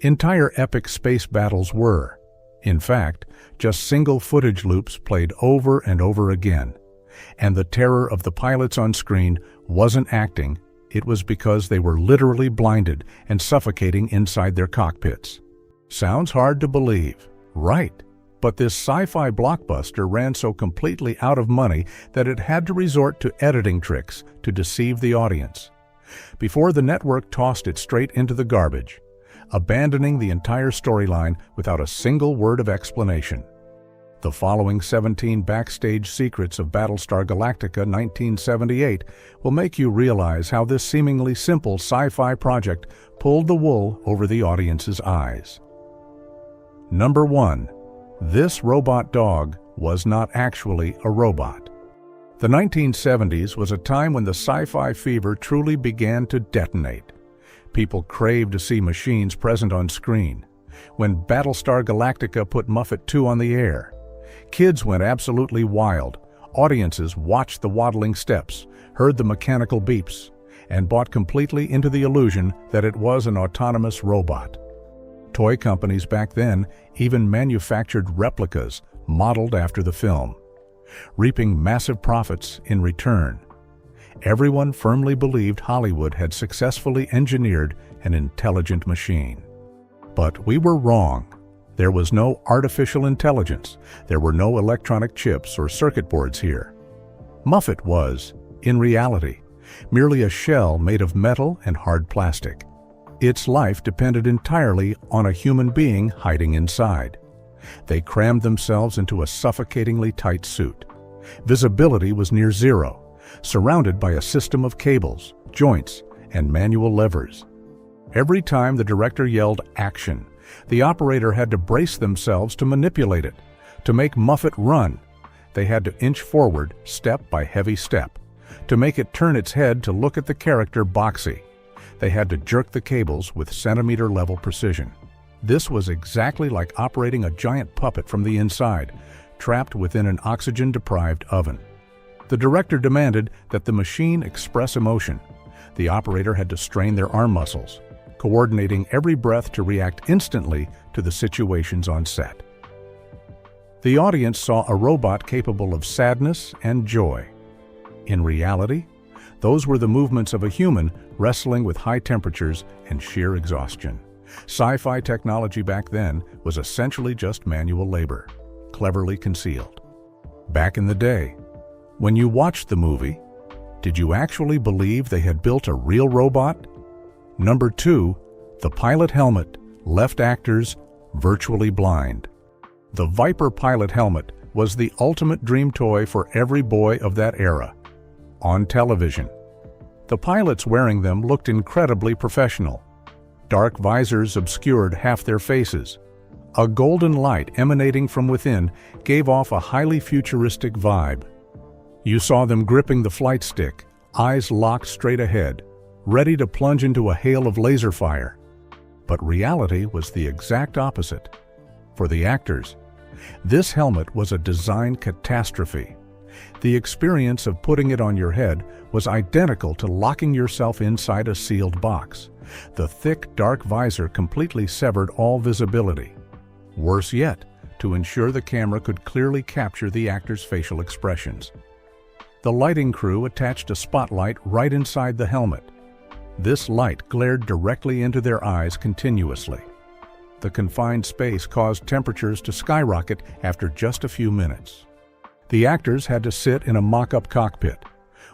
Entire epic space battles were, in fact, just single footage loops played over and over again. And the terror of the pilots on screen wasn't acting, it was because they were literally blinded and suffocating inside their cockpits. Sounds hard to believe, right? But this sci-fi blockbuster ran so completely out of money that it had to resort to editing tricks to deceive the audience. Before the network tossed it straight into the garbage, abandoning the entire storyline without a single word of explanation. The following 17 backstage secrets of Battlestar Galactica 1978 will make you realize how this seemingly simple sci-fi project pulled the wool over the audience's eyes. Number 1. This robot dog was not actually a robot. The 1970s was a time when the sci-fi fever truly began to detonate. People craved to see machines present on screen. When Battlestar Galactica put Muppet 2 on the air, kids went absolutely wild. Audiences watched the waddling steps, heard the mechanical beeps, and bought completely into the illusion that it was an autonomous robot. Toy companies back then even manufactured replicas modeled after the film, reaping massive profits in return. Everyone firmly believed Hollywood had successfully engineered an intelligent machine. But we were wrong. There was no artificial intelligence. There were no electronic chips or circuit boards here. Muppet was, in reality, merely a shell made of metal and hard plastic. Its life depended entirely on a human being hiding inside. They crammed themselves into a suffocatingly tight suit. Visibility was near zero, surrounded by a system of cables, joints, and manual levers. Every time the director yelled "action," the operator had to brace themselves to manipulate it. To make Muppet run, they had to inch forward step by heavy step. To make it turn its head to look at the character Boxy, they had to jerk the cables with centimeter-level precision. This was exactly like operating a giant puppet from the inside, trapped within an oxygen-deprived oven. The director demanded that the machine express emotion. The operator had to strain their arm muscles, coordinating every breath to react instantly to the situations on set. The audience saw a robot capable of sadness and joy. In reality, those were the movements of a human wrestling with high temperatures and sheer exhaustion. Sci-fi technology back then was essentially just manual labor, cleverly concealed. Back in the day, when you watched the movie, did you actually believe they had built a real robot? Number 2, the pilot helmet left actors virtually blind. The Viper pilot helmet was the ultimate dream toy for every boy of that era. On television, the pilots wearing them looked incredibly professional. Dark visors obscured half their faces. A golden light emanating from within gave off a highly futuristic vibe. You saw them gripping the flight stick, eyes locked straight ahead, ready to plunge into a hail of laser fire. But reality was the exact opposite. For the actors, this helmet was a design catastrophe. The experience of putting it on your head was identical to locking yourself inside a sealed box. The thick, dark visor completely severed all visibility. Worse yet, to ensure the camera could clearly capture the actor's facial expressions, the lighting crew attached a spotlight right inside the helmet. This light glared directly into their eyes continuously. The confined space caused temperatures to skyrocket after just a few minutes. The actors had to sit in a mock-up cockpit,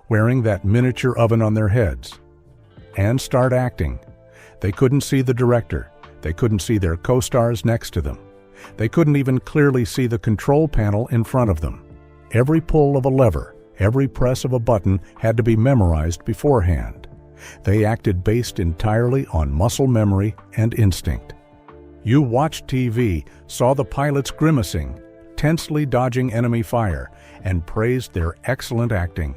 wearing that miniature oven on their heads, and start acting. They couldn't see the director. They couldn't see their co-stars next to them. They couldn't even clearly see the control panel in front of them. Every pull of a lever, every press of a button had to be memorized beforehand. They acted based entirely on muscle memory and instinct. You watched TV, saw the pilots grimacing, tensely dodging enemy fire, and praised their excellent acting.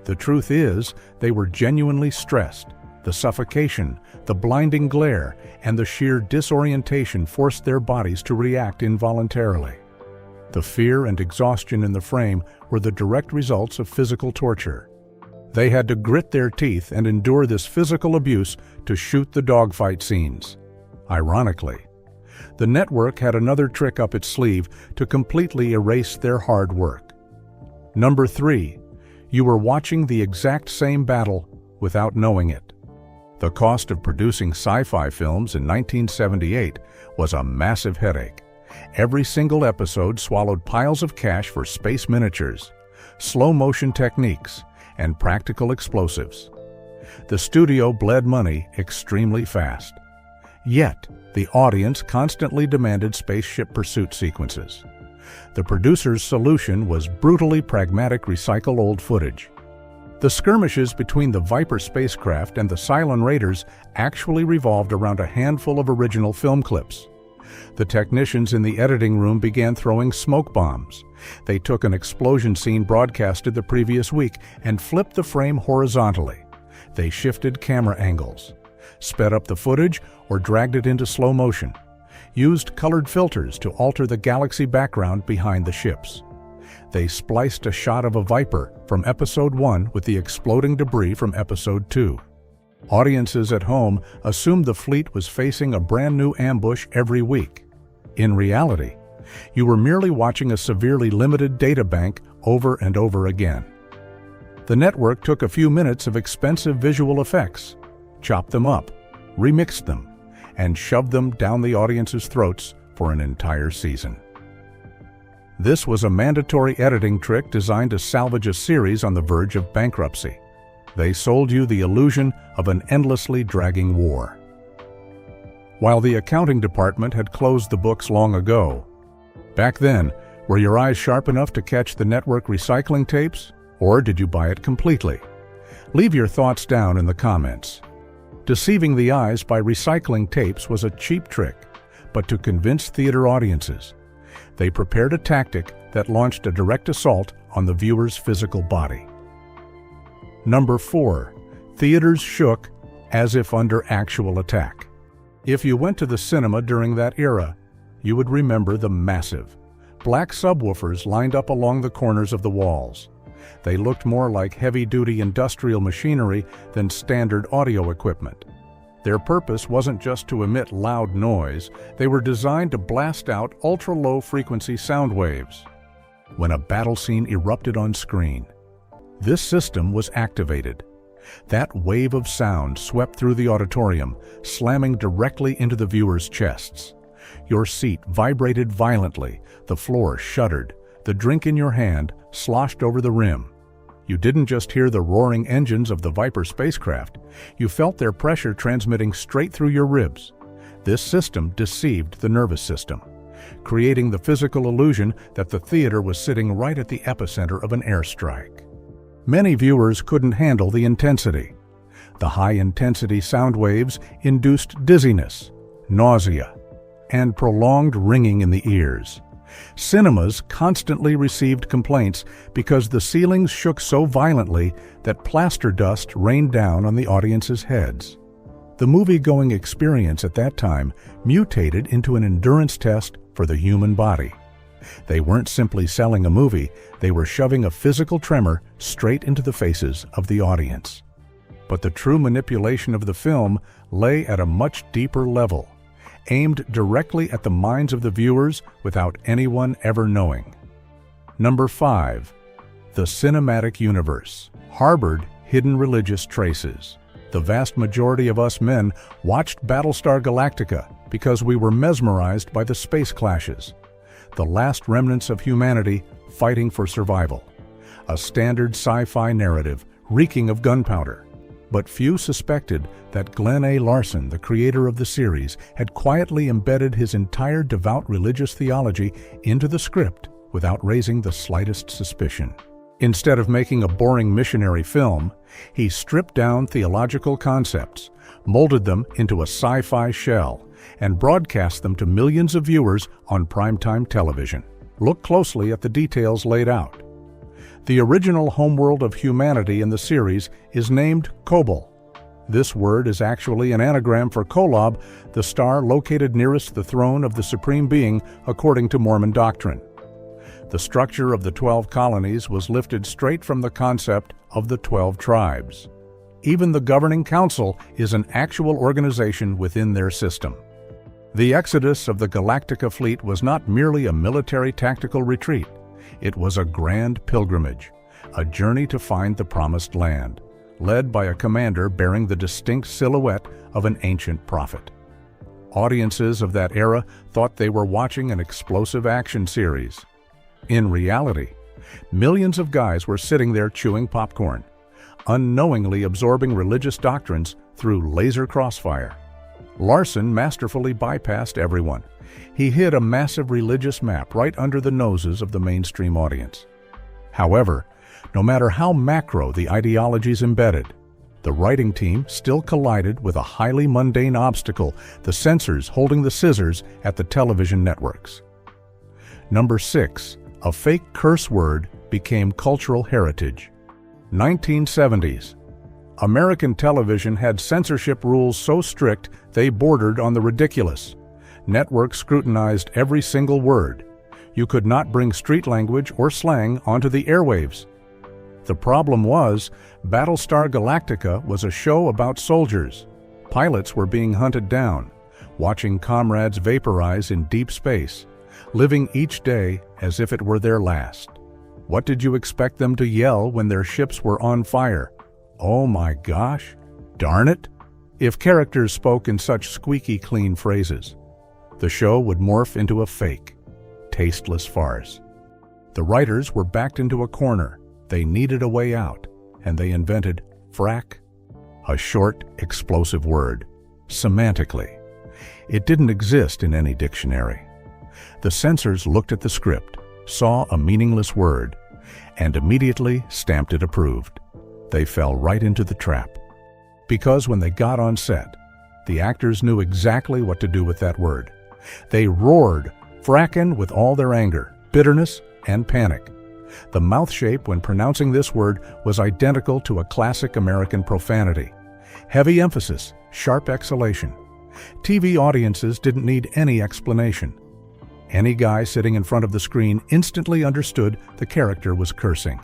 The truth is, they were genuinely stressed. The suffocation, the blinding glare, and the sheer disorientation forced their bodies to react involuntarily. The fear and exhaustion in the frame were the direct results of physical torture. They had to grit their teeth and endure this physical abuse to shoot the dogfight scenes. Ironically, the network had another trick up its sleeve to completely erase their hard work. Number 3. You were watching the exact same battle without knowing it. The cost of producing sci-fi films in 1978 was a massive headache. Every single episode swallowed piles of cash for space miniatures, slow-motion techniques, and practical explosives. The studio bled money extremely fast. Yet, the audience constantly demanded spaceship pursuit sequences. The producer's solution was brutally pragmatic recycle old footage. The skirmishes between the Viper spacecraft and the Cylon Raiders actually revolved around a handful of original film clips. The technicians in the editing room began throwing smoke bombs. They took an explosion scene broadcasted the previous week and flipped the frame horizontally. They shifted camera angles, sped up the footage, or dragged it into slow motion, used colored filters to alter the galaxy background behind the ships. They spliced a shot of a Viper from Episode 1 with the exploding debris from Episode 2. Audiences at home assumed the fleet was facing a brand new ambush every week. In reality, you were merely watching a severely limited data bank over and over again. The network took a few minutes of expensive visual effects, chopped them up, remixed them, and shoved them down the audience's throats for an entire season. This was a mandatory editing trick designed to salvage a series on the verge of bankruptcy. They sold you the illusion of an endlessly dragging war. While the accounting department had closed the books long ago, back then, were your eyes sharp enough to catch the network recycling tapes, or did you buy it completely? Leave your thoughts down in the comments. Deceiving the eyes by recycling tapes was a cheap trick, but to convince theater audiences, they prepared a tactic that launched a direct assault on the viewer's physical body. Number 4. Theaters shook as if under actual attack. If you went to the cinema during that era, you would remember the massive, black subwoofers lined up along the corners of the walls. They looked more like heavy-duty industrial machinery than standard audio equipment. Their purpose wasn't just to emit loud noise, they were designed to blast out ultra-low frequency sound waves. When a battle scene erupted on screen, this system was activated. That wave of sound swept through the auditorium, slamming directly into the viewers' chests. Your seat vibrated violently, the floor shuddered, the drink in your hand sloshed over the rim. You didn't just hear the roaring engines of the Viper spacecraft, you felt their pressure transmitting straight through your ribs. This system deceived the nervous system, creating the physical illusion that the theater was sitting right at the epicenter of an airstrike. Many viewers couldn't handle the intensity. The high-intensity sound waves induced dizziness, nausea, and prolonged ringing in the ears. Cinemas constantly received complaints because the ceilings shook so violently that plaster dust rained down on the audience's heads. The movie-going experience at that time mutated into an endurance test for the human body. They weren't simply selling a movie, they were shoving a physical tremor straight into the faces of the audience. But the true manipulation of the film lay at a much deeper level, aimed directly at the minds of the viewers without anyone ever knowing. Number 5. The cinematic universe harbored hidden religious traces. The vast majority of us men watched Battlestar Galactica because we were mesmerized by the space clashes, the last remnants of humanity fighting for survival. A standard sci-fi narrative reeking of gunpowder. But few suspected that Glenn A. Larson, the creator of the series, had quietly embedded his entire devout religious theology into the script without raising the slightest suspicion. Instead of making a boring missionary film, he stripped down theological concepts, molded them into a sci-fi shell, and broadcast them to millions of viewers on primetime television. Look closely at the details laid out. The original homeworld of humanity in the series is named Kobol. This word is actually an anagram for Kolob, the star located nearest the throne of the Supreme Being according to Mormon doctrine. The structure of the 12 colonies was lifted straight from the concept of the 12 tribes. Even the governing council is an actual organization within their system. The exodus of the Galactica fleet was not merely a military tactical retreat. It was a grand pilgrimage, a journey to find the promised land, led by a commander bearing the distinct silhouette of an ancient prophet. Audiences of that era thought they were watching an explosive action series. In reality, millions of guys were sitting there chewing popcorn, unknowingly absorbing religious doctrines through laser crossfire. Larson masterfully bypassed everyone. He hid a massive religious map right under the noses of the mainstream audience. However, no matter how macro the ideologies embedded, the writing team still collided with a highly mundane obstacle, the censors holding the scissors at the television networks. Number 6. A fake curse word became cultural heritage. 1970s. American television had censorship rules so strict they bordered on the ridiculous. Networks scrutinized every single word. You could not bring street language or slang onto the airwaves. The problem was, Battlestar Galactica was a show about soldiers. Pilots were being hunted down, watching comrades vaporize in deep space, living each day as if it were their last. What did you expect them to yell when their ships were on fire? Oh my gosh, darn it! If characters spoke in such squeaky clean phrases, the show would morph into a fake, tasteless farce. The writers were backed into a corner. They needed a way out, and they invented frack, a short, explosive word, semantically. It didn't exist in any dictionary. The censors looked at the script, saw a meaningless word, and immediately stamped it approved. They fell right into the trap. Because when they got on set, the actors knew exactly what to do with that word. They roared, frackin' with all their anger, bitterness, and panic. The mouth shape when pronouncing this word was identical to a classic American profanity. Heavy emphasis, sharp exhalation. TV audiences didn't need any explanation. Any guy sitting in front of the screen instantly understood the character was cursing.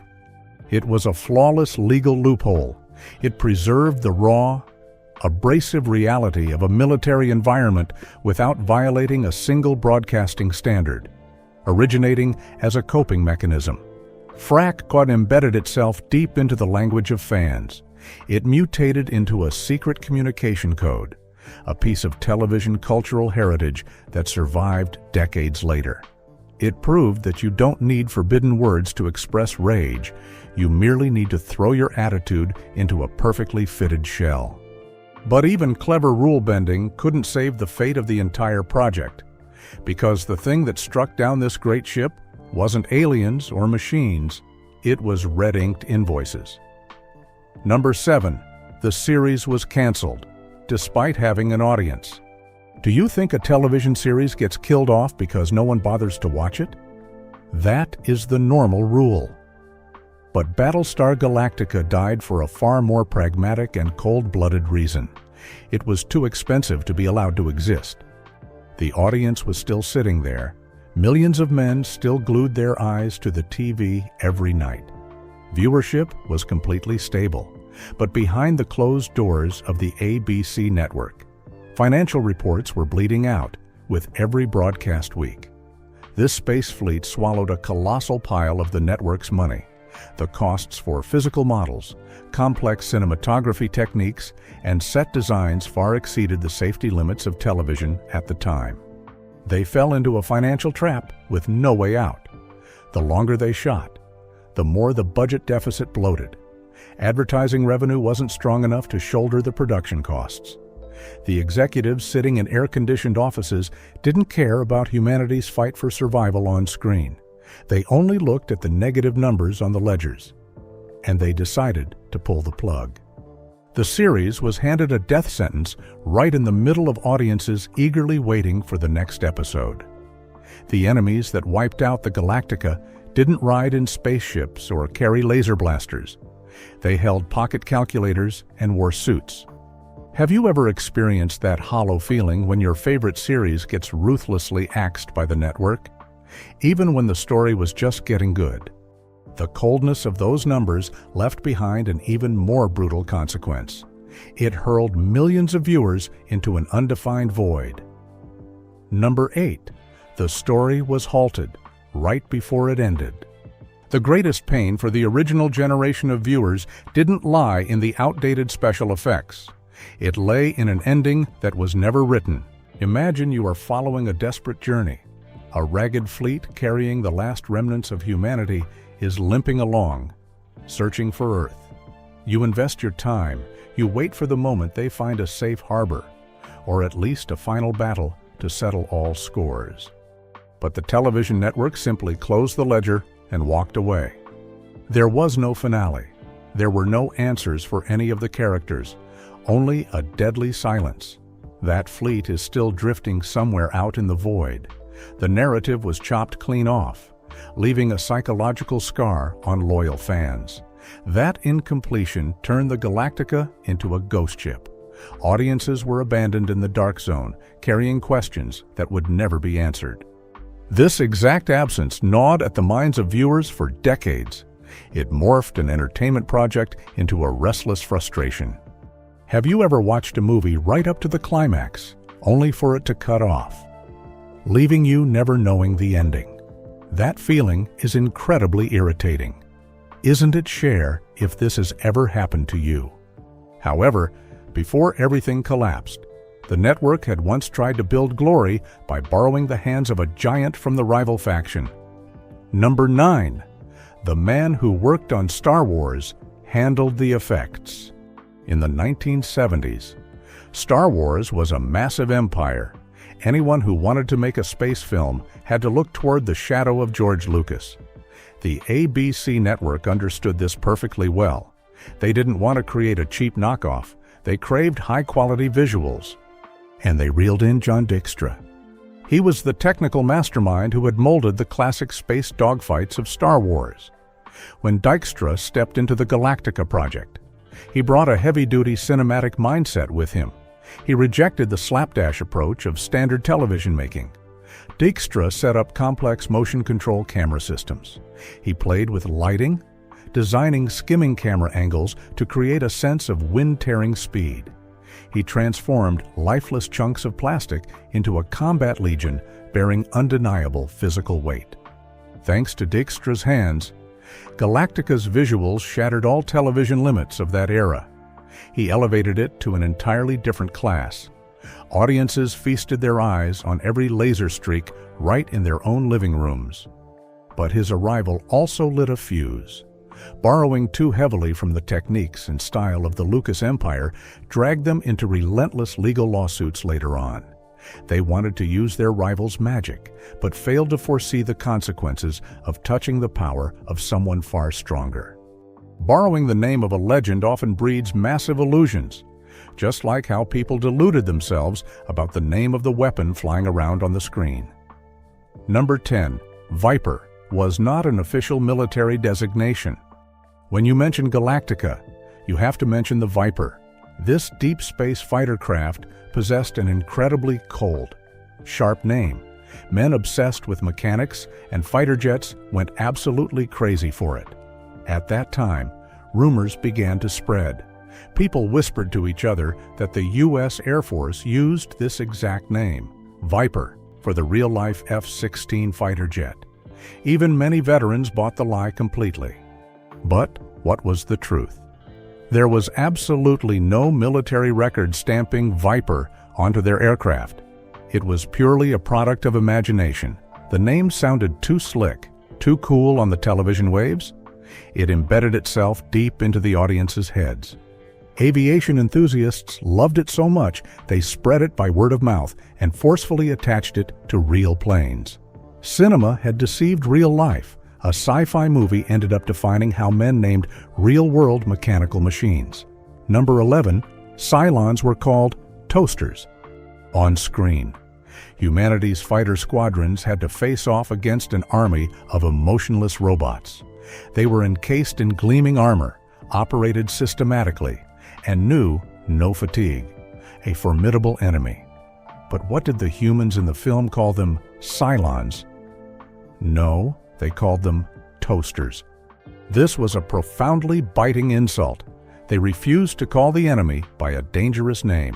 It was a flawless legal loophole. It preserved the raw, abrasive reality of a military environment without violating a single broadcasting standard, originating as a coping mechanism. Frack got embedded itself deep into the language of fans. It mutated into a secret communication code, a piece of television cultural heritage that survived decades later. It proved that you don't need forbidden words to express rage. You merely need to throw your attitude into a perfectly fitted shell. But even clever rule bending couldn't save the fate of the entire project, because the thing that struck down this great ship wasn't aliens or machines, it was red-inked invoices. Number 7. The series was canceled, despite having an audience. Do you think a television series gets killed off because no one bothers to watch it? That is the normal rule. But Battlestar Galactica died for a far more pragmatic and cold-blooded reason. It was too expensive to be allowed to exist. The audience was still sitting there. Millions of men still glued their eyes to the TV every night. Viewership was completely stable, but behind the closed doors of the ABC network, financial reports were bleeding out with every broadcast week. This space fleet swallowed a colossal pile of the network's money. The costs for physical models, complex cinematography techniques, and set designs far exceeded the safety limits of television at the time. They fell into a financial trap with no way out. The longer they shot, the more the budget deficit bloated. Advertising revenue wasn't strong enough to shoulder the production costs. The executives sitting in air-conditioned offices didn't care about humanity's fight for survival on screen. They only looked at the negative numbers on the ledgers, and they decided to pull the plug. The series was handed a death sentence right in the middle of audiences eagerly waiting for the next episode. The enemies that wiped out the Galactica didn't ride in spaceships or carry laser blasters. They held pocket calculators and wore suits. Have you ever experienced that hollow feeling when your favorite series gets ruthlessly axed by the network? Even when the story was just getting good. The coldness of those numbers left behind an even more brutal consequence. It hurled millions of viewers into an undefined void. Number 8. The story was halted right before it ended. The greatest pain for the original generation of viewers didn't lie in the outdated special effects. It lay in an ending that was never written. Imagine you are following a desperate journey. A ragged fleet carrying the last remnants of humanity is limping along, searching for Earth. You invest your time, you wait for the moment they find a safe harbor, or at least a final battle to settle all scores. But the television network simply closed the ledger and walked away. There was no finale. There were no answers for any of the characters, only a deadly silence. That fleet is still drifting somewhere out in the void. The narrative was chopped clean off, leaving a psychological scar on loyal fans. That incompletion turned the Galactica into a ghost ship. Audiences were abandoned in the dark zone, carrying questions that would never be answered. This exact absence gnawed at the minds of viewers for decades. It morphed an entertainment project into a restless frustration. Have you ever watched a movie right up to the climax, only for it to cut off, leaving you never knowing the ending? That feeling is incredibly irritating. Isn't it, Cher, if this has ever happened to you? However, before everything collapsed, the network had once tried to build glory by borrowing the hands of a giant from the rival faction. Number 9. The man who worked on Star Wars handled the effects. In the 1970s, Star Wars was a massive empire. Anyone who wanted to make a space film had to look toward the shadow of George Lucas. The ABC network understood this perfectly well. They didn't want to create a cheap knockoff. They craved high-quality visuals. And they reeled in John Dykstra. He was the technical mastermind who had molded the classic space dogfights of Star Wars. When Dykstra stepped into the Galactica project, he brought a heavy-duty cinematic mindset with him. He rejected the slapdash approach of standard television making. Dykstra set up complex motion control camera systems. He played with lighting, designing skimming camera angles to create a sense of wind-tearing speed. He transformed lifeless chunks of plastic into a combat legion bearing undeniable physical weight. Thanks to Dykstra's hands, Galactica's visuals shattered all television limits of that era. He elevated it to an entirely different class. Audiences feasted their eyes on every laser streak right in their own living rooms. But his arrival also lit a fuse. Borrowing too heavily from the techniques and style of the Lucas Empire dragged them into relentless legal lawsuits later on. They wanted to use their rival's magic, but failed to foresee the consequences of touching the power of someone far stronger. Borrowing the name of a legend often breeds massive illusions, just like how people deluded themselves about the name of the weapon flying around on the screen. Number 10. Viper was not an official military designation. When you mention Galactica, you have to mention the Viper. This deep space fighter craft possessed an incredibly cold, sharp name. Men obsessed with mechanics and fighter jets went absolutely crazy for it. At that time, rumors began to spread. People whispered to each other that the U.S. Air Force used this exact name, Viper, for the real-life F-16 fighter jet. Even many veterans bought the lie completely. But what was the truth? There was absolutely no military record stamping Viper onto their aircraft. It was purely a product of imagination. The name sounded too slick, too cool on the television waves. It embedded itself deep into the audience's heads. Aviation enthusiasts loved it so much they spread it by word of mouth and forcefully attached it to real planes. Cinema had deceived real life. A sci-fi movie ended up defining how men named real-world mechanical machines. Number 11. Cylons were called toasters. On screen, humanity's fighter squadrons had to face off against an army of emotionless robots. They were encased in gleaming armor, operated systematically, and knew no fatigue, a formidable enemy. But what did the humans in the film call them? Cylons? No, they called them toasters. This was a profoundly biting insult. They refused to call the enemy by a dangerous name.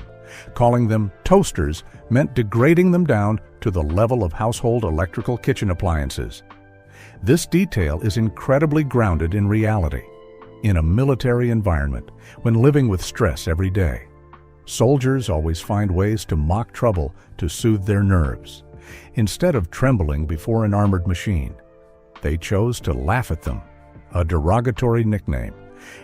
Calling them toasters meant degrading them down to the level of household electrical kitchen appliances. This detail is incredibly grounded in reality. In a military environment, when living with stress every day, soldiers always find ways to mock trouble to soothe their nerves. Instead of trembling before an armored machine, they chose to laugh at them, a derogatory nickname,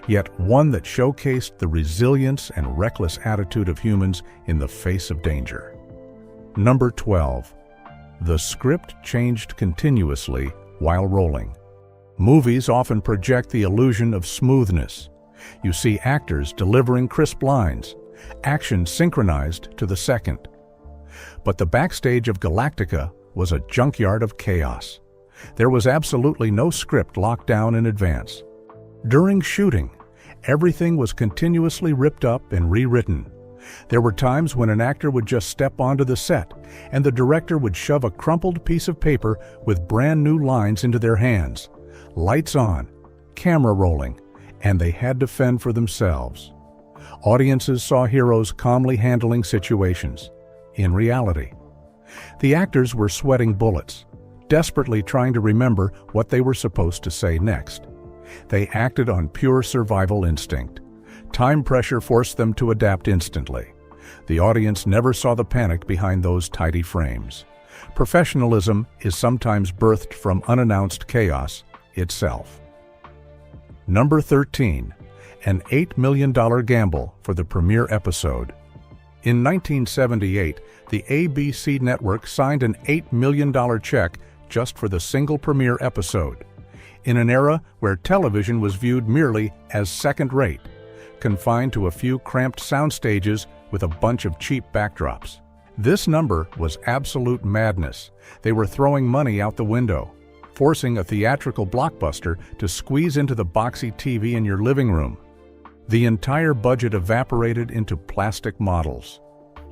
yet one that showcased the resilience and reckless attitude of humans in the face of danger. Number 12. The script changed continuously while rolling. Movies often project the illusion of smoothness. You see actors delivering crisp lines, action synchronized to the second. But the backstage of Galactica was a junkyard of chaos. There was absolutely no script locked down in advance. During shooting, everything was continuously ripped up and rewritten. There were times when an actor would just step onto the set, and the director would shove a crumpled piece of paper with brand new lines into their hands. Lights on, camera rolling, and they had to fend for themselves. Audiences saw heroes calmly handling situations. In reality, the actors were sweating bullets, desperately trying to remember what they were supposed to say next. They acted on pure survival instinct. Time pressure forced them to adapt instantly. The audience never saw the panic behind those tidy frames. Professionalism is sometimes birthed from unannounced chaos itself. Number 13. An $8 million gamble for the premiere episode. In 1978, the ABC network signed an $8 million check just for the single premiere episode. In an era where television was viewed merely as second-rate, confined to a few cramped sound stages with a bunch of cheap backdrops. This number was absolute madness. They were throwing money out the window, forcing a theatrical blockbuster to squeeze into the boxy TV in your living room. The entire budget evaporated into plastic models,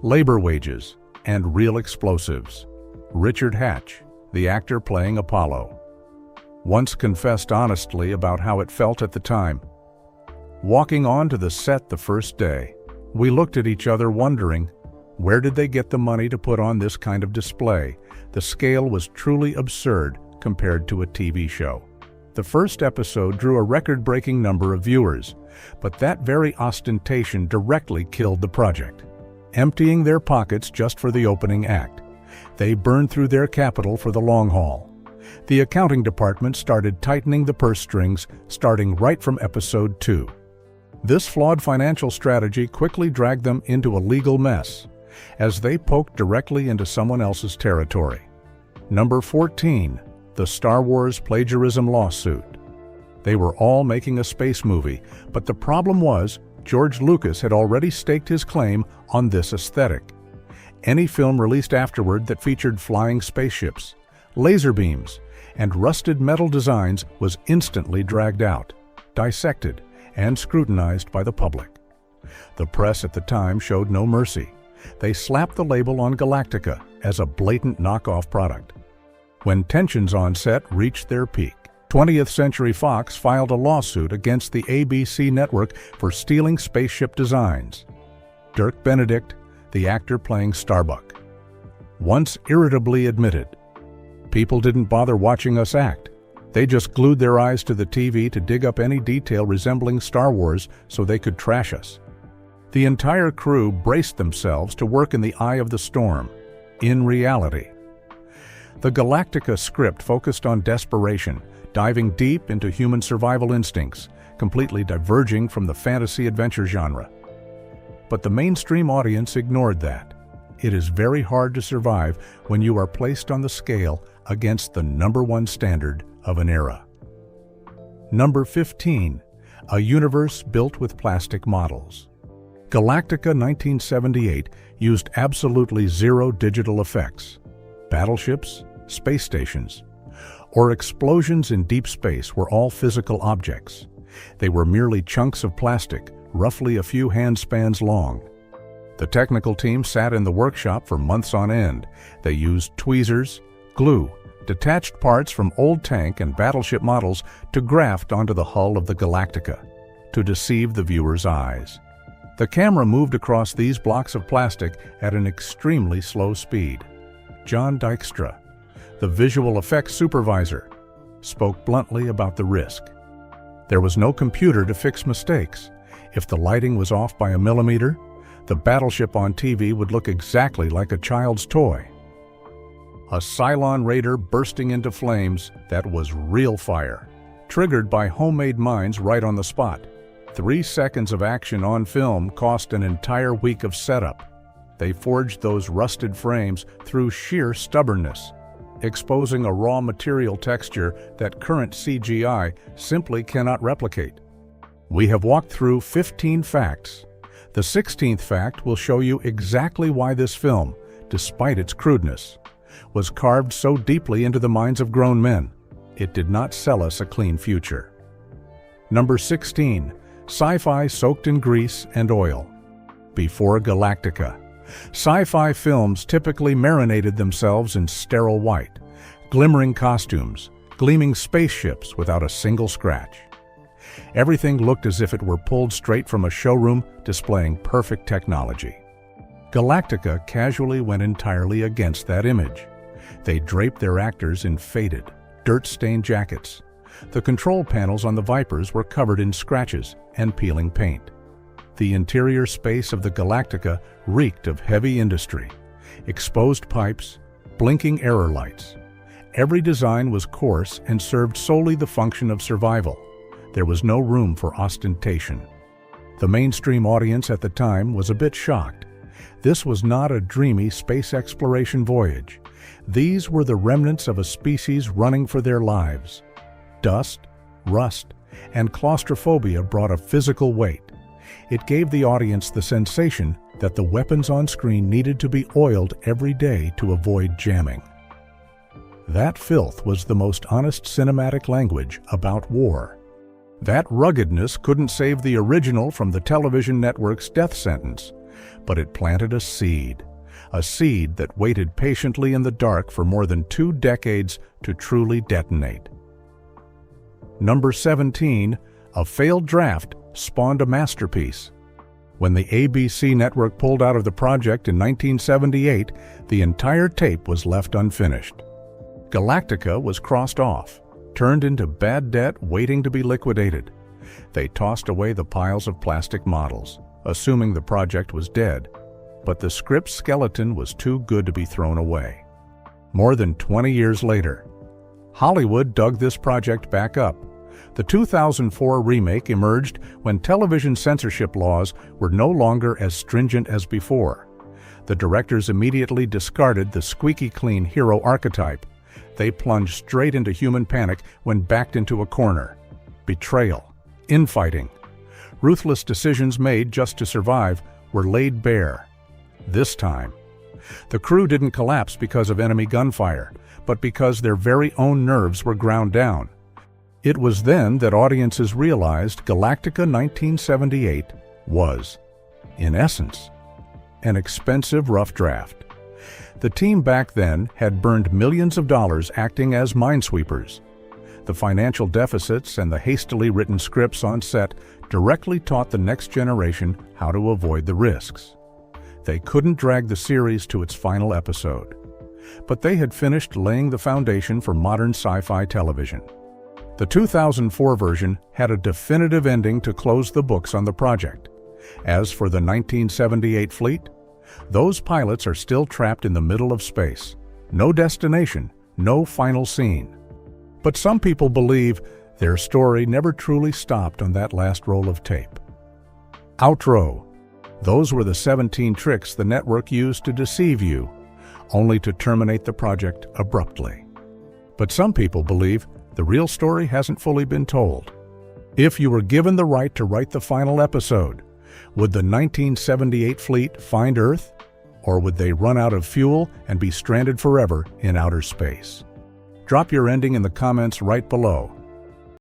labor wages, and real explosives. Richard Hatch, the actor playing Apollo, once confessed honestly about how it felt at the time. Walking onto the set the first day, we looked at each other wondering, where did they get the money to put on this kind of display? The scale was truly absurd compared to a TV show. The first episode drew a record-breaking number of viewers, but that very ostentation directly killed the project. Emptying their pockets just for the opening act, they burned through their capital for the long haul. The accounting department started tightening the purse strings starting right from episode 2. This flawed financial strategy quickly dragged them into a legal mess, as they poked directly into someone else's territory. Number 14. The Star Wars plagiarism lawsuit. They were all making a space movie, but the problem was George Lucas had already staked his claim on this aesthetic. Any film released afterward that featured flying spaceships, laser beams, and rusted metal designs was instantly dragged out, dissected, and scrutinized by the public. The press at the time showed no mercy. They slapped the label on Galactica as a blatant knockoff product. When tensions on set reached their peak, 20th Century Fox filed a lawsuit against the ABC network for stealing spaceship designs. Dirk Benedict, the actor playing Starbuck, once irritably admitted, "People didn't bother watching us act. They just glued their eyes to the TV to dig up any detail resembling Star Wars so they could trash us." The entire crew braced themselves to work in the eye of the storm. In reality, the Galactica script focused on desperation, diving deep into human survival instincts, completely diverging from the fantasy adventure genre. But the mainstream audience ignored that. It is very hard to survive when you are placed on the scale against the #1 standard of an era. Number 15. A universe built with plastic models. Galactica 1978 used absolutely zero digital effects. Battleships, space stations, or explosions in deep space were all physical objects. They were merely chunks of plastic, roughly a few handspans long. The technical team sat in the workshop for months on end. They used tweezers, glue, detached parts from old tank and battleship models to graft onto the hull of the Galactica, to deceive the viewer's eyes. The camera moved across these blocks of plastic at an extremely slow speed. John Dykstra, the visual effects supervisor, spoke bluntly about the risk. There was no computer to fix mistakes. If the lighting was off by a millimeter, the battleship on TV would look exactly like a child's toy. A Cylon raider bursting into flames, that was real fire, triggered by homemade mines right on the spot. 3 seconds of action on film cost an entire week of setup. They forged those rusted frames through sheer stubbornness, exposing a raw material texture that current CGI simply cannot replicate. We have walked through 15 facts. The 16th fact will show you exactly why this film, despite its crudeness, was carved so deeply into the minds of grown men. It did not sell us a clean future. Number 16. Sci-fi soaked in grease and oil. Before Galactica, sci-fi films typically marinated themselves in sterile white, glimmering costumes, gleaming spaceships without a single scratch. Everything looked as if it were pulled straight from a showroom displaying perfect technology. Galactica casually went entirely against that image. They draped their actors in faded, dirt-stained jackets. The control panels on the Vipers were covered in scratches and peeling paint. The interior space of the Galactica reeked of heavy industry, exposed pipes, blinking error lights. Every design was coarse and served solely the function of survival. There was no room for ostentation. The mainstream audience at the time was a bit shocked. This was not a dreamy space exploration voyage. These were the remnants of a species running for their lives. Dust, rust, and claustrophobia brought a physical weight. It gave the audience the sensation that the weapons on screen needed to be oiled every day to avoid jamming. That filth was the most honest cinematic language about war. That ruggedness couldn't save the original from the television network's death sentence, but it planted a seed that waited patiently in the dark for more than 2 decades to truly detonate. Number 17, a failed draft spawned a masterpiece. When the ABC network pulled out of the project in 1978, the entire tape was left unfinished. Galactica was crossed off, turned into bad debt waiting to be liquidated. They tossed away the piles of plastic models, assuming the project was dead, but the script's skeleton was too good to be thrown away. More than 20 years later, Hollywood dug this project back up. The 2004 remake emerged when television censorship laws were no longer as stringent as before. The directors immediately discarded the squeaky clean hero archetype. They plunged straight into human panic when backed into a corner. Betrayal, infighting, ruthless decisions made just to survive were laid bare. This time, the crew didn't collapse because of enemy gunfire, but because their very own nerves were ground down. It was then that audiences realized Galactica 1978 was, in essence, an expensive rough draft. The team back then had burned millions of dollars acting as minesweepers. The financial deficits and the hastily written scripts on set directly taught the next generation how to avoid the risks. They couldn't drag the series to its final episode, but they had finished laying the foundation for modern sci-fi television. The 2004 version had a definitive ending to close the books on the project. As for the 1978 fleet, those pilots are still trapped in the middle of space. No destination, no final scene. But some people believe their story never truly stopped on that last roll of tape. Outro. Those were the 17 tricks the network used to deceive you, only to terminate the project abruptly. But some people believe the real story hasn't fully been told. If you were given the right to write the final episode, would the 1978 fleet find Earth, or would they run out of fuel and be stranded forever in outer space? Drop your ending in the comments right below.